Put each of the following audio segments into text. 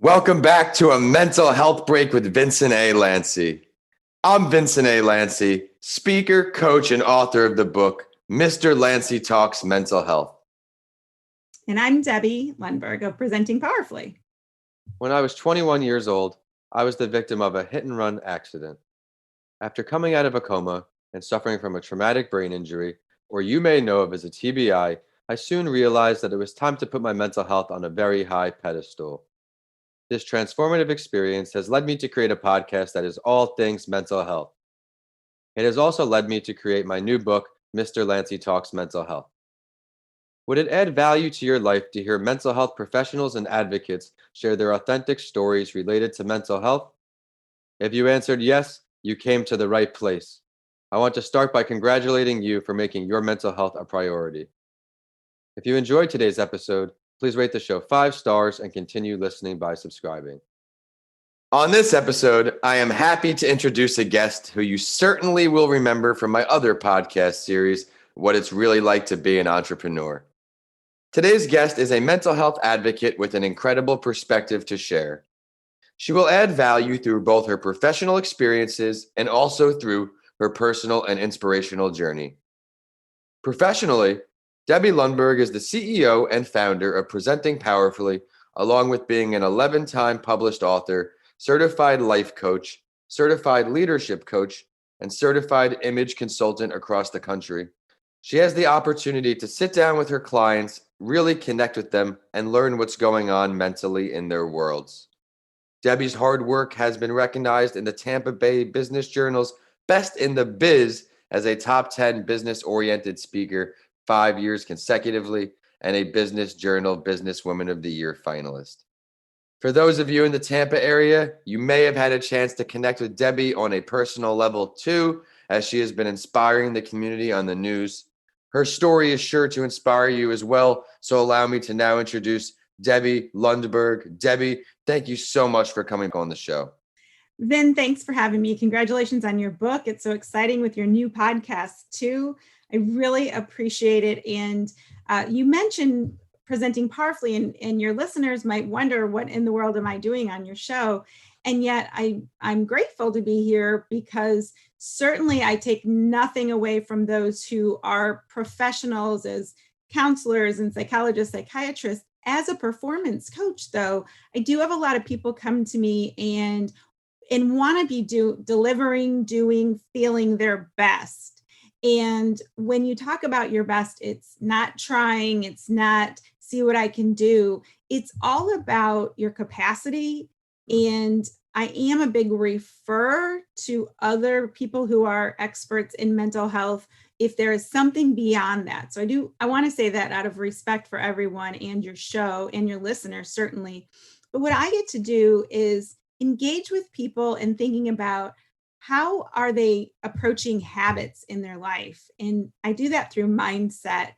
Welcome back to a mental health break with Vincent A. Lanci. I'm Vincent A. Lanci, speaker, coach, and author of the book, Mr. Lanci Talks Mental Health. And I'm Debbie Lundberg of Presenting Powerfully. When I was 21 years old, I was the victim of a hit-and-run accident. After coming out of a coma and suffering from a traumatic brain injury, or you may know of as a TBI, I soon realized that it was time to put my mental health on a very high pedestal. This transformative experience has led me to create a podcast that is all things mental health. It has also led me to create my new book, Mr. Lanci Talks Mental Health. Would it add value to your life to hear mental health professionals and advocates share their authentic stories related to mental health? If you answered yes, you came to the right place. I want to start by congratulating you for making your mental health a priority. If you enjoyed today's episode, please rate the show 5 stars and continue listening by subscribing. On this episode, I am happy to introduce a guest who you certainly will remember from my other podcast series, What It's Really Like to Be an Entrepreneur. Today's guest is a mental health advocate with an incredible perspective to share. She will add value through both her professional experiences and also through her personal and inspirational journey. Professionally, Debbie Lundberg is the CEO and founder of Presenting Powerfully, along with being an 11-time published author, certified life coach, certified leadership coach, and certified image consultant across the country. She has the opportunity to sit down with her clients, really connect with them, and learn what's going on mentally in their worlds. Debbie's hard work has been recognized in the Tampa Bay Business Journal's Best in the Biz as a top 10 business-oriented speaker 5 years consecutively and a Business Journal Businesswoman of the Year finalist. For those of you in the Tampa area, you may have had a chance to connect with Debbie on a personal level too, as she has been inspiring the community on the news. Her story is sure to inspire you as well, so allow me to now introduce Debbie Lundberg. Debbie, thank you so much for coming on the show. Vin, thanks for having me. Congratulations on your book. It's so exciting with your new podcast too. I really appreciate it. And you mentioned Presenting Powerfully, and your listeners might wonder, what in the world am I doing on your show? And yet I'm grateful to be here, because certainly I take nothing away from those who are professionals as counselors and psychologists, psychiatrists. As a performance coach, though, I do have a lot of people come to me and want to be delivering, doing, feeling their best. And when you talk about your best, it's not trying, it's not see what I can do. It's all about your capacity. And I am a big refer to other people who are experts in mental health if there is something beyond that. So I want to say that out of respect for everyone and your show and your listeners, certainly. But what I get to do is engage with people and thinking about how are they approaching habits in their life. And I do that through mindset.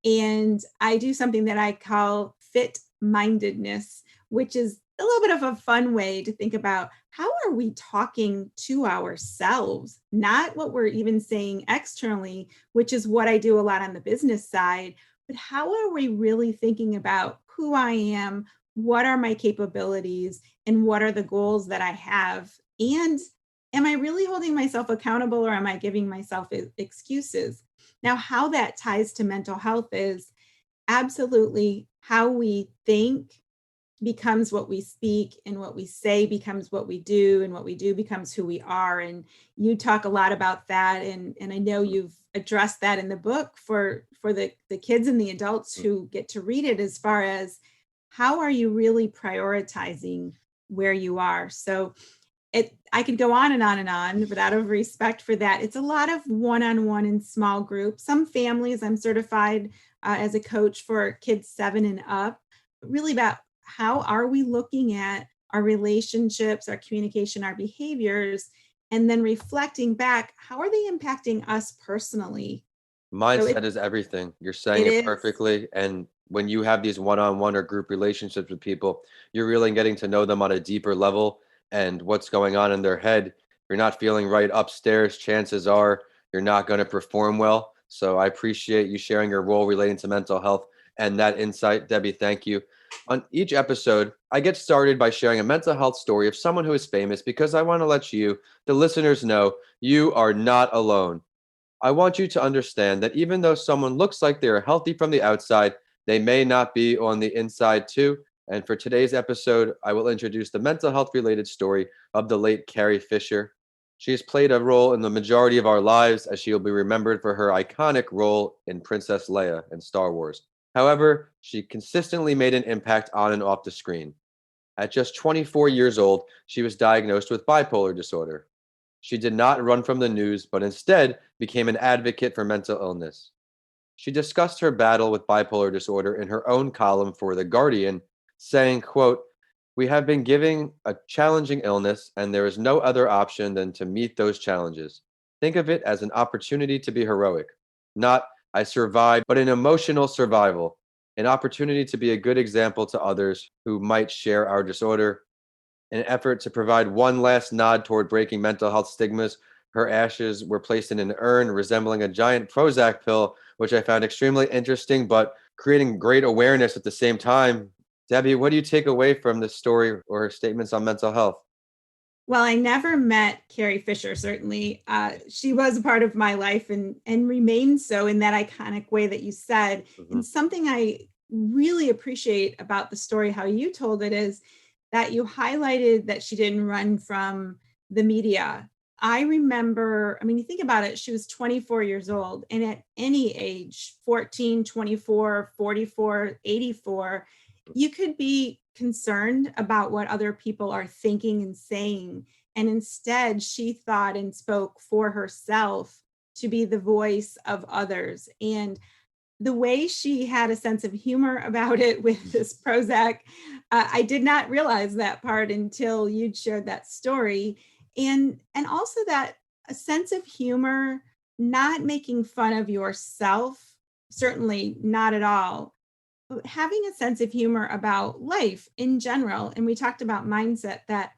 And I do something that I call fit mindedness, which is a little bit of a fun way to think about how are we talking to ourselves, not what we're even saying externally, which is what I do a lot on the business side, but how are we really thinking about who I am, what are my capabilities, and what are the goals that I have? And am I really holding myself accountable, or am I giving myself excuses? Now, how that ties to mental health is absolutely how we think becomes what we speak, and what we say becomes what we do, and what we do becomes who we are. And you talk a lot about that. And I know you've addressed that in the book for the kids and the adults who get to read it, as far as how are you really prioritizing where you are? So I could go on and on and on, but out of respect for that, it's a lot of one-on-one and small groups. Some families, I'm certified as a coach for kids 7 and up, but really about how are we looking at our relationships, our communication, our behaviors, and then reflecting back, how are they impacting us personally? Mindset is everything. You're saying it perfectly. And when you have these one-on-one or group relationships with people, you're really getting to know them on a deeper level and what's going on in their head. If you're not feeling right upstairs, chances are you're not going to perform well. So I appreciate you sharing your role relating to mental health and that insight. Debbie, thank you. On each episode, I get started by sharing a mental health story of someone who is famous because I want to let you, the listeners, know you are not alone. I want you to understand that even though someone looks like they are healthy from the outside, they may not be on the inside too. And for today's episode, I will introduce the mental health related story of the late Carrie Fisher. She has played a role in the majority of our lives as she will be remembered for her iconic role in Princess Leia in Star Wars. However, she consistently made an impact on and off the screen. At just 24 years old, she was diagnosed with bipolar disorder. She did not run from the news, but instead became an advocate for mental illness. She discussed her battle with bipolar disorder in her own column for The Guardian, saying, quote, "We have been given a challenging illness, and there is no other option than to meet those challenges. Think of it as an opportunity to be heroic. Not, I survived, but an emotional survival, an opportunity to be a good example to others who might share our disorder. In an effort to provide one last nod toward breaking mental health stigmas, her ashes were placed in an urn resembling a giant Prozac pill, which I found extremely interesting, but creating great awareness at the same time. Debbie, what do you take away from this story or her statements on mental health? Well, I never met Carrie Fisher, certainly. She was a part of my life and remains so in that iconic way that you said. Mhm. And something I really appreciate about the story, how you told it, is that you highlighted that she didn't run from the media. I remember, I mean, you think about it, she was 24 years old, and at any age, 14, 24, 44, 84, you could be concerned about what other people are thinking and saying. And instead, she thought and spoke for herself to be the voice of others. And the way she had a sense of humor about it with this Prozac, I did not realize that part until you'd shared that story. And also that a sense of humor, not making fun of yourself, certainly not at all, having a sense of humor about life in general. And we talked about mindset, that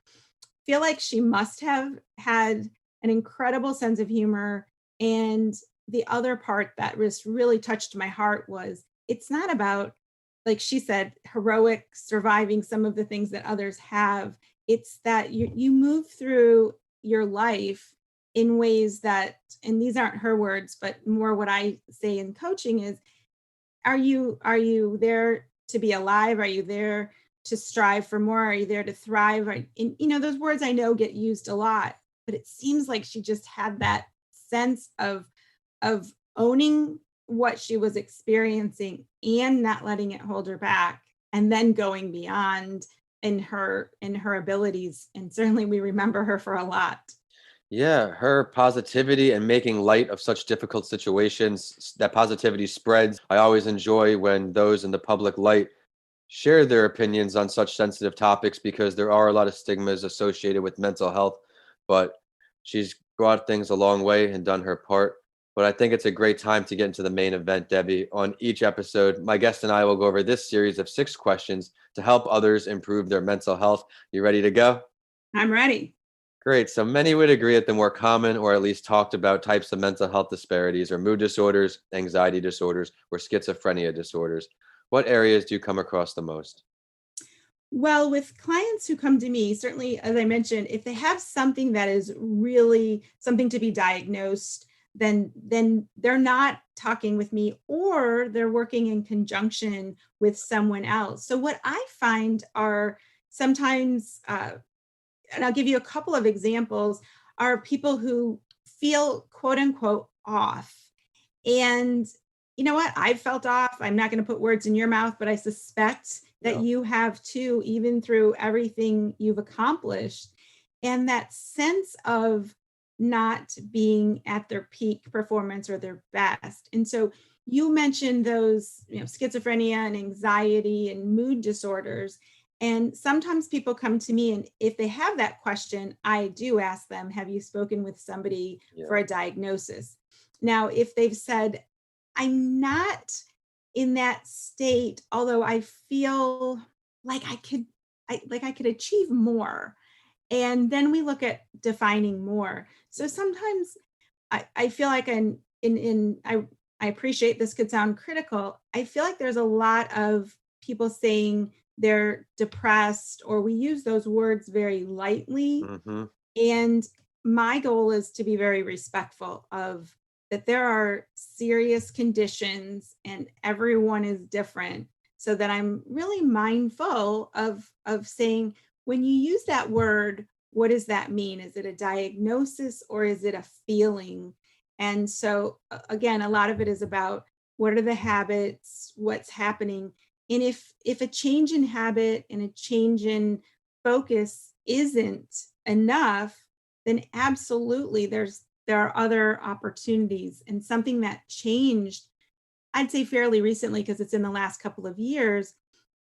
feel like she must have had an incredible sense of humor. And the other part that was really touched my heart was it's not about, like she said, heroic surviving some of the things that others have. It's that you move through your life in ways that, and these aren't her words, but more what I say in coaching is, are you there to be alive? Are you there to strive for more? Are you there to thrive? And those words I know get used a lot, but it seems like she just had that sense of owning what she was experiencing and not letting it hold her back, and then going beyond in her abilities. And certainly we remember her for a lot. Yeah, her positivity and making light of such difficult situations, that positivity spreads. I always enjoy when those in the public light share their opinions on such sensitive topics because there are a lot of stigmas associated with mental health, but she's brought things a long way and done her part. But I think it's a great time to get into the main event, Debbie. On each episode, my guest and I will go over this series of 6 questions to help others improve their mental health. You ready to go? I'm ready. Great. So many would agree that the more common or at least talked about types of mental health disparities are mood disorders, anxiety disorders, or schizophrenia disorders. What areas do you come across the most? Well, with clients who come to me, certainly, as I mentioned, if they have something that is really something to be diagnosed, then they're not talking with me, or they're working in conjunction with someone else. So what I find are sometimes, and I'll give you a couple of examples, are people who feel quote unquote off. And you know what? I felt off. I'm not going to put words in your mouth, but I suspect that Yeah. you have too, even through everything you've accomplished. And that sense of not being at their peak performance or their best. And so you mentioned those, schizophrenia and anxiety and mood disorders. And sometimes people come to me, and if they have that question, I do ask them, have you spoken with somebody for Yeah. a diagnosis? Now, if they've said, I'm not in that state, although I feel like I could achieve more. And then we look at defining more. So sometimes I feel like I appreciate this could sound critical. I feel like there's a lot of people saying they're depressed, or we use those words very lightly. Hmm. And my goal is to be very respectful of that there are serious conditions and everyone is different, so that I'm really mindful of saying, when you use that word, what does that mean? Is it a diagnosis or is it a feeling? And so again, a lot of it is about what are the habits, what's happening. And if a change in habit and a change in focus isn't enough, then absolutely there are other opportunities. And something that changed, I'd say fairly recently, because it's in the last couple of years,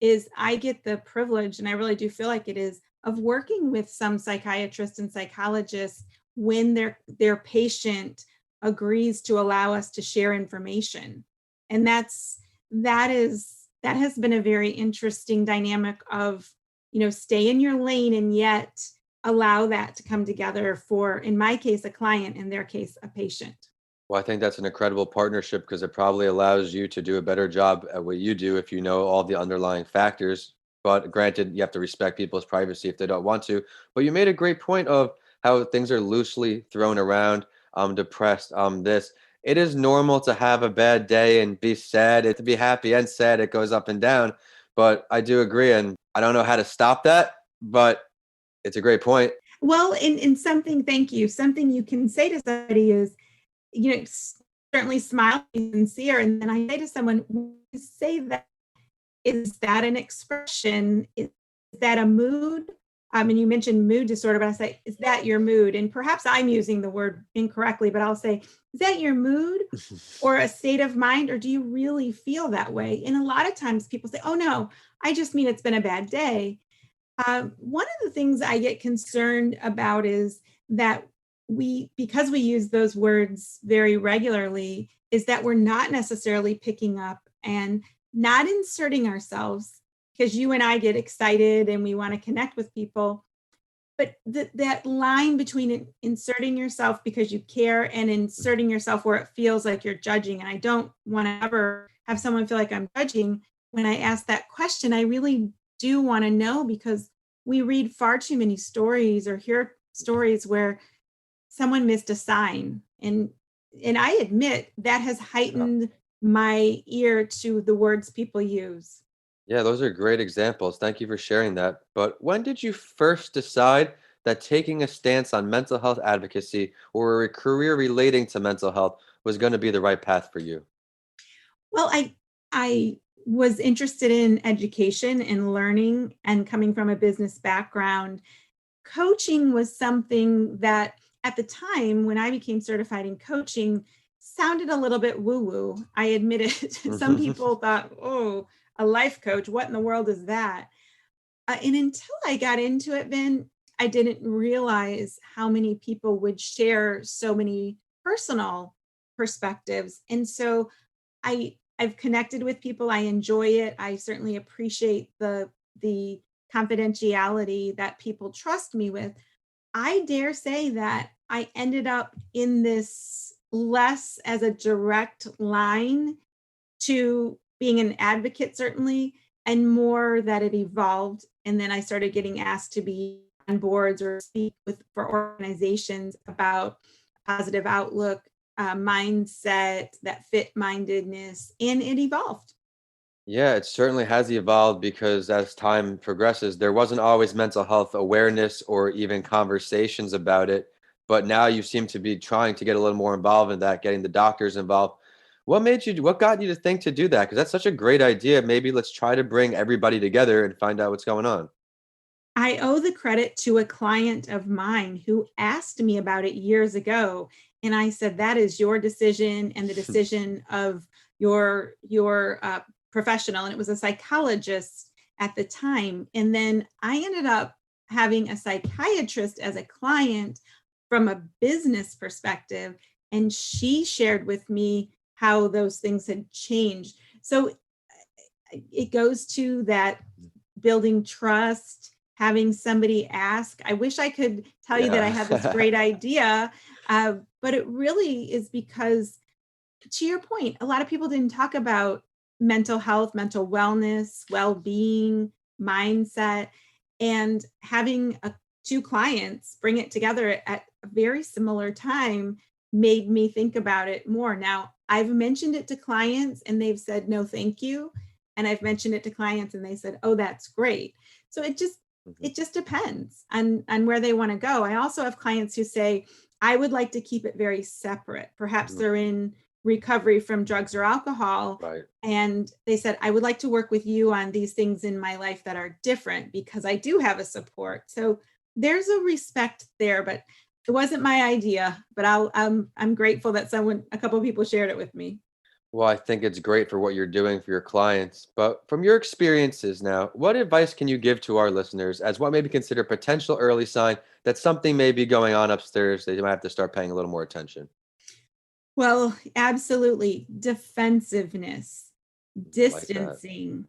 is I get the privilege, and I really do feel like it is, of working with some psychiatrists and psychologists when their patient agrees to allow us to share information. And that has been a very interesting dynamic of, stay in your lane and yet allow that to come together for, in my case, a client, in their case, a patient. Well, I think that's an incredible partnership because it probably allows you to do a better job at what you do if you know all the underlying factors. But granted, you have to respect people's privacy if they don't want to. But you made a great point of how things are loosely thrown around. Depressed. This. It is normal to have a bad day and be sad. To be happy and sad, it goes up and down. But I do agree, and I don't know how to stop that. But it's a great point. Well, in something, thank you. Something you can say to somebody is, certainly smile, be sincere. And then I say to someone, "When you say that, is that an expression? Is that a mood?" And you mentioned mood disorder, but I say, "Is that your mood?" And perhaps I'm using the word incorrectly, but I'll say, "Is that your mood or a state of mind, or do you really feel that way?" And a lot of times people say, "Oh no, I just mean it's been a bad day." One of the things I get concerned about is that because we use those words very regularly, is that we're not necessarily picking up and not inserting ourselves, because you and I get excited and we want to connect with people. But that line between inserting yourself because you care and inserting yourself where it feels like you're judging. And I don't want to ever have someone feel like I'm judging. When I ask that question, I really do want to know, because we read far too many stories or hear stories where someone missed a sign. And I admit that has heightened my ear to the words people use. Yeah, those are great examples. Thank you for sharing that. But when did you first decide that taking a stance on mental health advocacy or a career relating to mental health was going to be the right path for you? Well, I was interested in education and learning, and coming from a business background, coaching was something that at the time when I became certified in coaching sounded a little bit woo woo. I admit it. Some people thought, "Oh, a life coach, what in the world is that?" And until I got into it, Vin, I didn't realize how many people would share so many personal perspectives. And so I've connected with people. I enjoy it. I certainly appreciate the confidentiality that people trust me with. I dare say that I ended up in this less as a direct line to being an advocate, certainly, and more that it evolved. And then I started getting asked to be on boards or speak with for organizations about positive outlook, mindset, that fit mindedness, and it evolved. Yeah, it certainly has evolved because as time progresses, there wasn't always mental health awareness or even conversations about it. But now you seem to be trying to get a little more involved in that, getting the doctors involved. What got you to think to do that? Because that's such a great idea. Maybe let's try to bring everybody together and find out what's going on. I owe the credit to a client of mine who asked me about it years ago. And I said, "That is your decision and the decision of your professional." And it was a psychologist at the time. And then I ended up having a psychiatrist as a client from a business perspective. And she shared with me how those things had changed. So it goes to that building trust, having somebody ask. I wish I could tell you that I had this Yeah. great idea, but it really is because, to your point, a lot of people didn't talk about mental health, mental wellness, well being. mindset, and having two clients bring it together at a very similar time made me think about it more. Now, I've mentioned it to clients and they've said, no, thank you. And I've mentioned it to clients and they said, oh, that's great. So Mhm. it just depends on where they want to go. I also have clients who say, I would like to keep it very separate. Perhaps Mhm. they're in recovery from drugs or alcohol. Right. And they said, I would like to work with you on these things in my life that are different because I do have a support. So there's a respect there, but it wasn't my idea, but I'm grateful that a couple of people shared it with me. Well, I think it's great for what you're doing for your clients. But from your experiences now, what advice can you give to our listeners as what maybe consider potential early sign that something may be going on upstairs? They might have to start paying a little more attention. Well, absolutely. Defensiveness, I like that. distancing,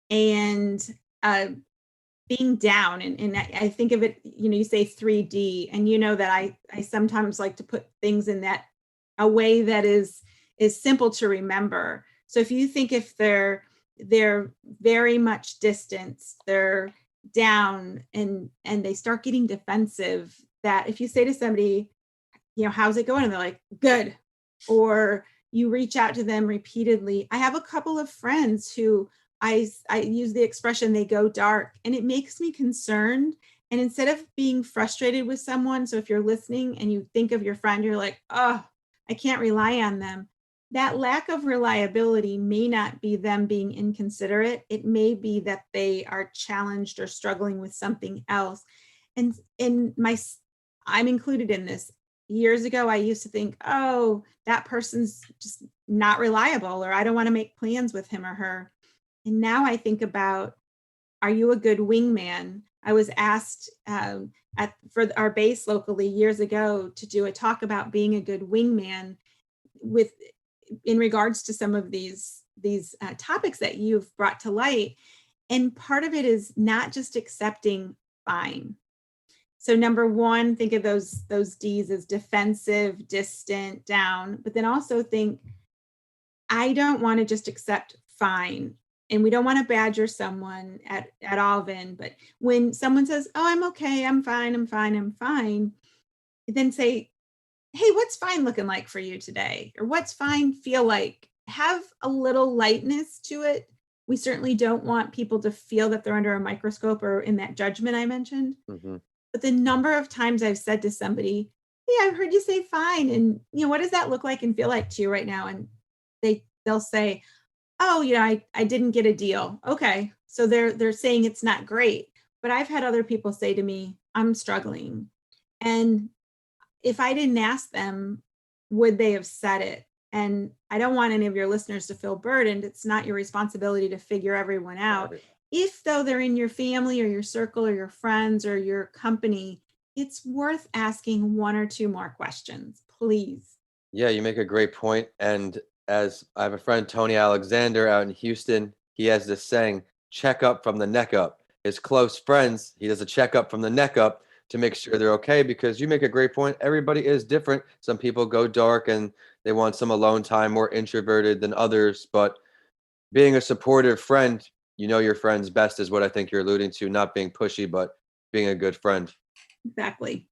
and uh, being down. And I think of it, you say 3D, and you know that I sometimes like to put things in that a way that is simple to remember. So if you think if they're very much distanced, they're down and they start getting defensive, that if you say to somebody, how's it going? And they're like, good. Or you reach out to them repeatedly. I have a couple of friends who I use the expression they go dark, and it makes me concerned. And instead of being frustrated with someone, so if you're listening and you think of your friend, you're like, oh, I can't rely on them. That lack of reliability may not be them being inconsiderate. It may be that they are challenged or struggling with something else. And in my I'm included in this. Years ago, I used to think, oh, that person's just not reliable, or I don't want to make plans with him or her. And now I think about, are you a good wingman? I was asked for our base locally years ago to do a talk about being a good wingman with in regards to some of these topics that you've brought to light. And part of it is not just accepting fine. So number one, think of those D's as defensive, distant, down, but then also think, I don't want to just accept fine. And we don't want to badger someone at all, Vin. But when someone says, oh, I'm okay, I'm fine, I'm fine, I'm fine, then say, hey, what's fine looking like for you today? Or what's fine feel like? Have a little lightness to it. We certainly don't want people to feel that they're under a microscope or in that judgment I mentioned. Hmm. But the number of times I've said to somebody, hey, I've heard you say fine. And what does that look like and feel like to you right now? And they'll say, oh, I didn't get a deal. Okay. So they're saying it's not great. But I've had other people say to me, I'm struggling. And if I didn't ask them, would they have said it? And I don't want any of your listeners to feel burdened. It's not your responsibility to figure everyone out. Right. If, though, they're in your family or your circle or your friends or your company, it's worth asking one or two more questions, please. Yeah, you make a great point. And as I have a friend, Tony Alexander, out in Houston, he has this saying, check up from the neck up. His close friends, he does a checkup from the neck up to make sure they're okay, because you make a great point. Everybody is different. Some people go dark and they want some alone time, more introverted than others. But being a supportive friend, you know your friend's best is what I think you're alluding to, not being pushy, but being a good friend. Exactly.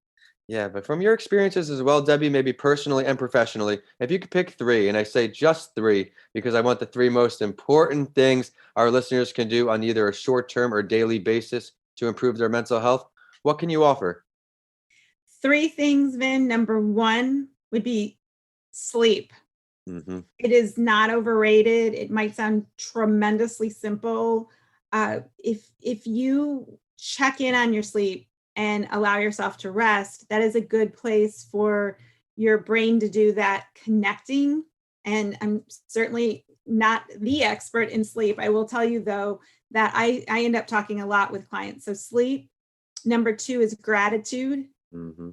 Yeah, but from your experiences as well, Debbie, maybe personally and professionally, if you could pick three, and I say just three because I want the three most important things our listeners can do on either a short term or daily basis to improve their mental health, what can you offer? Three things, Vin. Number one would be sleep. Hmm. It is not overrated. It might sound tremendously simple. If you check in on your sleep and allow yourself to rest, that is a good place for your brain to do that connecting. And I'm certainly not the expert in sleep. I will tell you though that I end up talking a lot with clients. So sleep. Number two is gratitude. Hmm.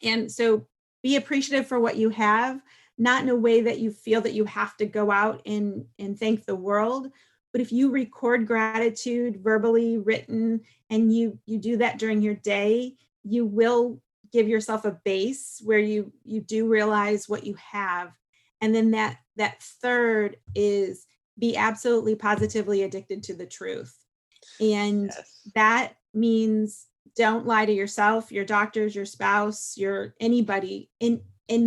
And so be appreciative for what you have, not in a way that you feel that you have to go out and thank the world. But if you record gratitude verbally, written, and you do that during your day, you will give yourself a base where you do realize what you have. And then that third is be absolutely positively addicted to the truth. And Yes. that means don't lie to yourself, your doctors, your spouse, your anybody. And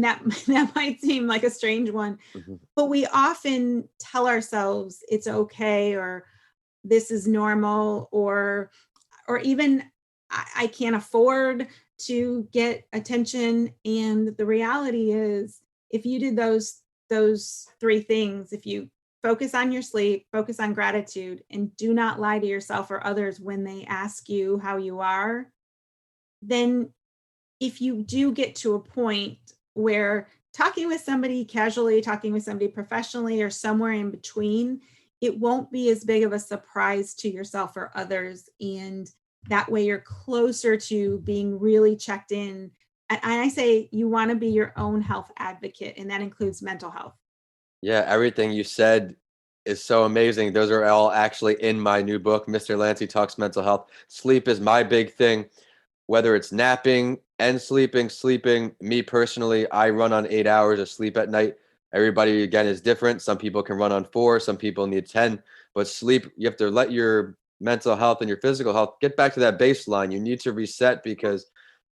that that might seem like a strange one, Mhm. but we often tell ourselves it's okay, or this is normal, or even I can't afford to get attention. And the reality is, if you did those three things, if you focus on your sleep, focus on gratitude, and do not lie to yourself or others when they ask you how you are, then if you do get to a point where talking with somebody casually, talking with somebody professionally, or somewhere in between, it won't be as big of a surprise to yourself or others. And that way you're closer to being really checked in. And I say you want to be your own health advocate, and that includes mental health. Yeah, everything you said is so amazing. Those are all actually in my new book, Mr. Lanci Talks Mental Health. Sleep is my big thing, whether it's napping and sleeping. Me personally, I run on 8 hours of sleep at night. Everybody, again, is different. Some people can run on 4, some people need 10. But sleep, you have to let your mental health and your physical health get back to that baseline. You need to reset because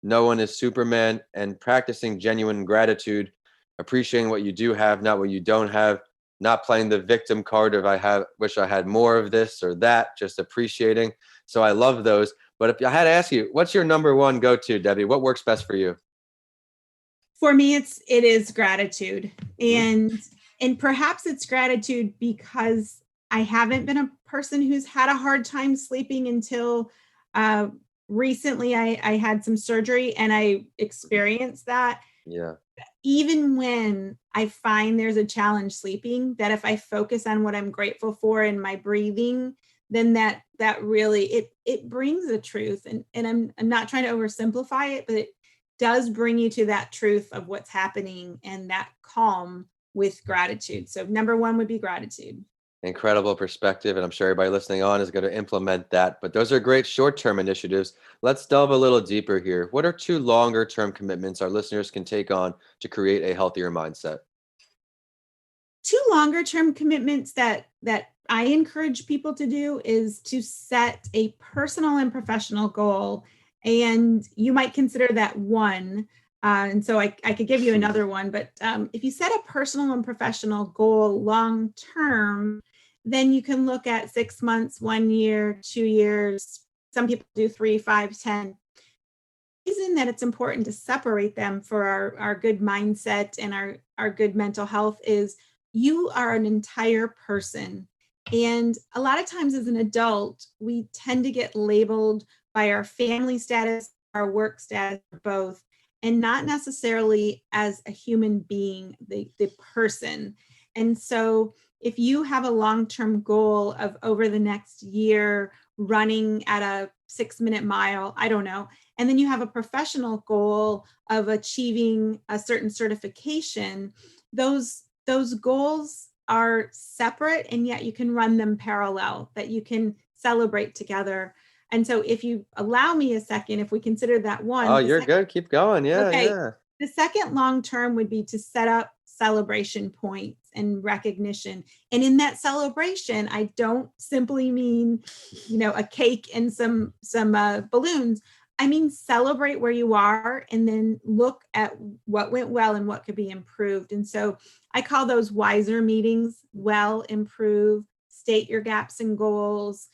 no one is Superman, and practicing genuine gratitude, appreciating what you do have, not what you don't have, not playing the victim card of wish I had more of this or that, just appreciating. So I love those. But if I had to ask you, what's your number one go-to, Debbie? What works best for you? For me, it is gratitude. Mhm. And perhaps it's gratitude because I haven't been a person who's had a hard time sleeping until uh, recently. I had some surgery and I experienced that. Yeah. Even when I find there's a challenge sleeping, that if I focus on what I'm grateful for in my breathing, then that really it brings the truth. And I'm not trying to oversimplify it, but it does bring you to that truth of what's happening and that calm with gratitude. So number one would be gratitude. Incredible perspective, and I'm sure everybody listening on is going to implement that. But those are great short-term initiatives. Let's delve a little deeper here. What are 2 longer-term commitments our listeners can take on to create a healthier mindset? Two longer term commitments that I encourage people to do is to set a personal and professional goal. And you might consider that one. And so I could give you another one, but if you set a personal and professional goal long term, then you can look at 6 months, 1 year, 2 years. Some people do 3, 5, 10. The reason that it's important to separate them for our good mindset and our good mental health is you are an entire person. And a lot of times as an adult, we tend to get labeled by our family status, our work status, or both, and not necessarily as a human being, the person. And so if you have a long-term goal of over the next year running at a 6-minute mile, I don't know, and then you have a professional goal of achieving a certain certification, those goals are separate, and yet you can run them parallel, that you can celebrate together. And so if you allow me a second, if we consider that Oh, one, the you're second, good. Keep going. Yeah, okay, yeah. the second long term would be to set up celebration points and recognition. And in that celebration, I don't simply mean, a cake and some balloons. I mean, celebrate where you are and then look at what went well and what could be improved. And so I call those wiser meetings. Well, improve, state your gaps and goals,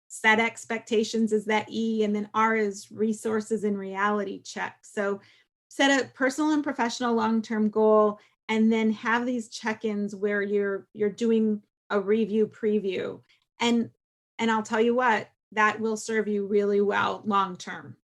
set expectations is that E, and then R is resources and reality check. So set a personal and professional long-term goal, and then have these check-ins where you're doing a review preview. And I'll tell you what, that will serve you really well long term.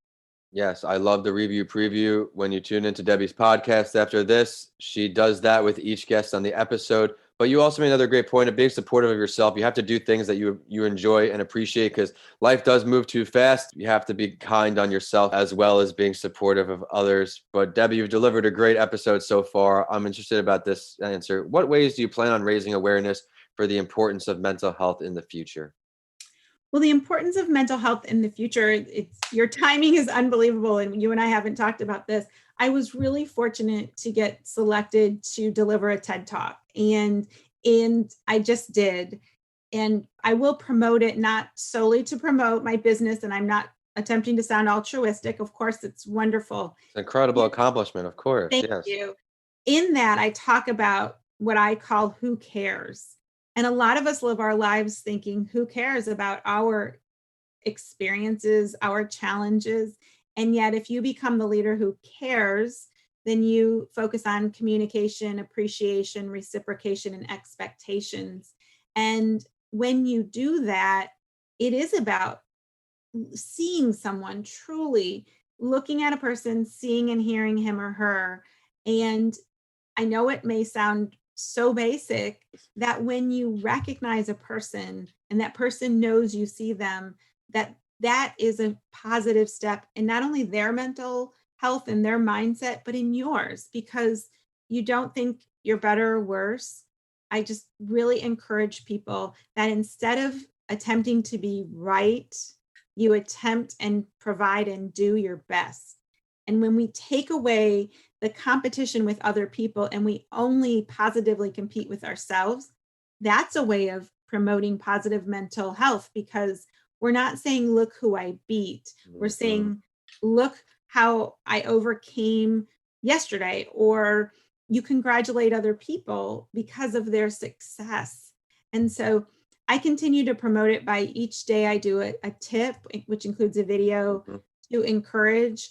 Yes, I love the review preview. When you tune into Debbie's podcast after this, she does that with each guest on the episode. But you also made another great point of being supportive of yourself. You have to do things that you enjoy and appreciate because life does move too fast. You have to be kind on yourself as well as being supportive of others. But Debbie, you've delivered a great episode so far. I'm interested about this answer. What ways do you plan on raising awareness for the importance of mental health in the future? Well, the importance of mental health in the future, it's your timing is unbelievable. And you and I haven't talked about this. I was really fortunate to get selected to deliver a TED Talk. And I just did. and I will promote it, not solely to promote my business, and I'm not attempting to sound altruistic. Of course, it's wonderful. It's an incredible accomplishment, of course. Thank Yes. you. In that, I talk about what I call who cares. And a lot of us live our lives thinking, who cares about our experiences, our challenges? And yet, if you become the leader who cares, then you focus on communication, appreciation, reciprocation, and expectations. And when you do that, it is about seeing someone truly, looking at a person, seeing and hearing him or her. And I know it may sound so basic that when you recognize a person and that person knows you see them, that is a positive step in not only their mental health and their mindset, but in yours, because you don't think you're better or worse. I just really encourage people that instead of attempting to be right, you attempt and provide and do your best. And when we take away the competition with other people and we only positively compete with ourselves, that's a way of promoting positive mental health, because we're not saying, look who I beat. We're saying, look how I overcame yesterday, or you congratulate other people because of their success. And so I continue to promote it by each day I do a tip, which includes a video to encourage.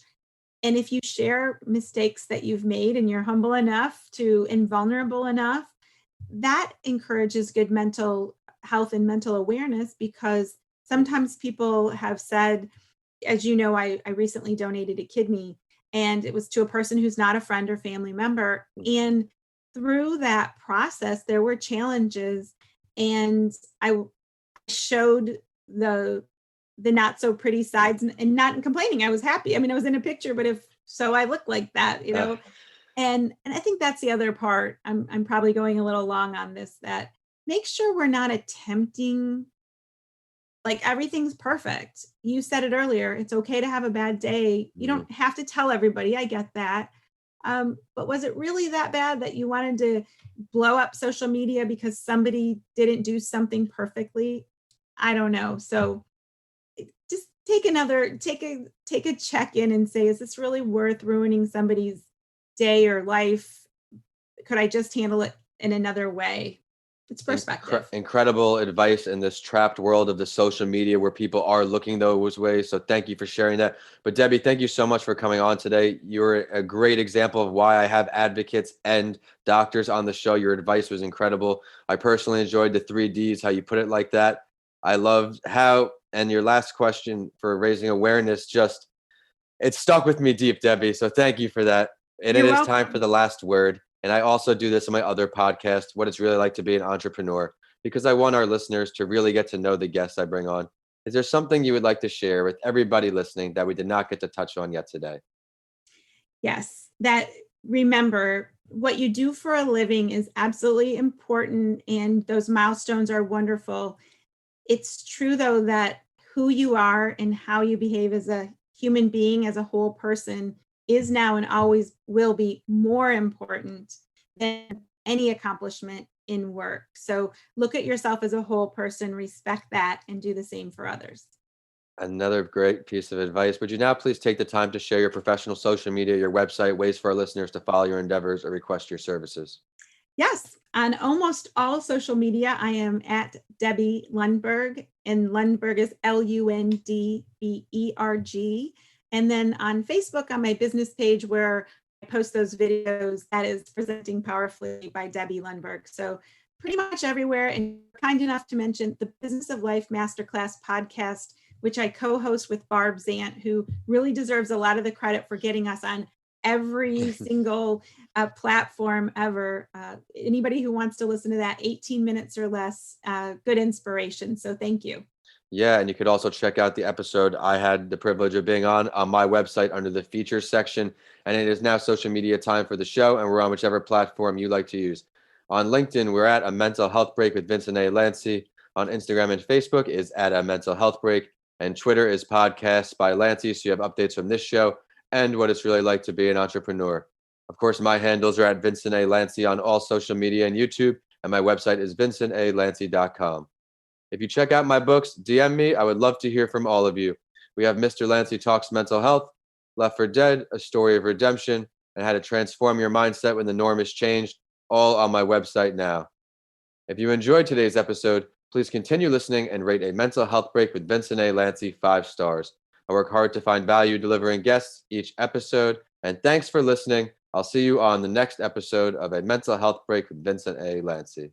And if you share mistakes that you've made and you're humble enough to and vulnerable enough, that encourages good mental health and mental awareness, because sometimes people have said, as you know, I recently donated a kidney, and it was to a person who's not a friend or family member. And through that process, there were challenges, and I showed the not so pretty sides, and not complaining. I was happy. I mean, I was in a picture, but if so, I look like that, you know. And I think that's the other part. I'm probably going a little long on this, that make sure we're not attempting like everything's perfect. You said it earlier. It's okay to have a bad day. You don't have to tell everybody. I get that. But was it really that bad that you wanted to blow up social media because somebody didn't do something perfectly? I don't know. So just take a check in and say, is this really worth ruining somebody's day or life? Could I just handle it in another way? It's perspective. Incredible advice in this trapped world of the social media where people are looking those ways. So thank you for sharing that. But Debbie, thank you so much for coming on today. You're a great example of why I have advocates and doctors on the show. Your advice was incredible. I personally enjoyed the 3Ds, how you put it like that. I loved how, and your last question for raising awareness, just, it stuck with me deep, Debbie. So thank you for that. And You're it is welcome. time for the last word. And I also do this in my other podcast, What It's Really Like to Be an Entrepreneur, because I want our listeners to really get to know the guests I bring on. Is there something you would like to share with everybody listening that we did not get to touch on yet today? Yes, that remember, what you do for a living is absolutely important, and those milestones are wonderful. It's true, though, that who you are and how you behave as a human being, as a whole person, is now and always will be more important than any accomplishment in work. So look at yourself as a whole person, respect that, and do the same for others. Another great piece of advice. Would you now please take the time to share your professional social media, your website, ways for our listeners to follow your endeavors or request your services? Yes, on almost all social media, I am at Debbie Lundberg, and Lundberg is Lundberg. And then on Facebook, on my business page where I post those videos, that is Presenting Powerfully by Debbie Lundberg. So pretty much everywhere. And kind enough to mention the Business of Life Masterclass podcast, which I co-host with Barb Zant, who really deserves a lot of the credit for getting us on every single platform ever. Anybody who wants to listen to that, 18 minutes or less, good inspiration. So thank you. Yeah, and you could also check out the episode I had the privilege of being on my website under the features section. And it is now social media time for the show, and we're on whichever platform you like to use. On LinkedIn, we're at A Mental Health Break with Vincent A. Lanci. On Instagram and Facebook is at A Mental Health Break. And Twitter is Podcasts by Lanci, so you have updates from this show and what it's really like to be an entrepreneur. Of course, my handles are at Vincent A. Lanci on all social media and YouTube, and my website is vincentalanci.com. If you check out my books, DM me. I would love to hear from all of you. We have Mr. Lanci Talks Mental Health, Left for Dead, A Story of Redemption, and How to Transform Your Mindset When the Norm is Changed, all on my website now. If you enjoyed today's episode, please continue listening and rate A Mental Health Break with Vincent A. Lanci 5 stars. I work hard to find value delivering guests each episode, and thanks for listening. I'll see you on the next episode of A Mental Health Break with Vincent A. Lanci.